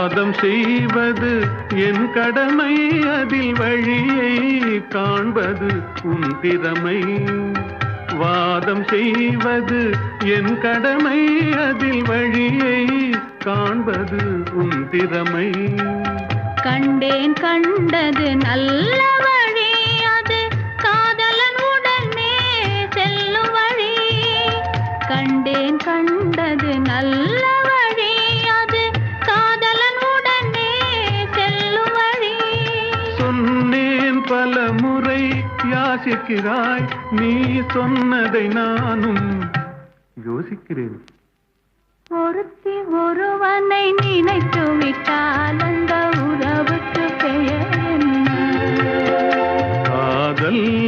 வாதம் செய்வது என் கடமை, அதில் வழியை காண்பது உன் திறமை. வாதம் செய்வது என் கடமை, அதில் வழியை காண்பது உன் திறமை. கண்டேன் கண்டது நல்ல வழி, அது காதலன் உடனே செல்லும் வழி. கண்டேன் கண்டது நல்ல வழி, அது காதலன் உடனே செல்லும் வழி. சொன்னேன் பல முறை யாசிக்கிறாய், நீ சொன்னதை நானும் யோசிக்கிறேன். ஒருத்தி ஒருவனை நினைத்து விட்டால் அந்த உறவுக்கு பெயர் என்ன? காதல்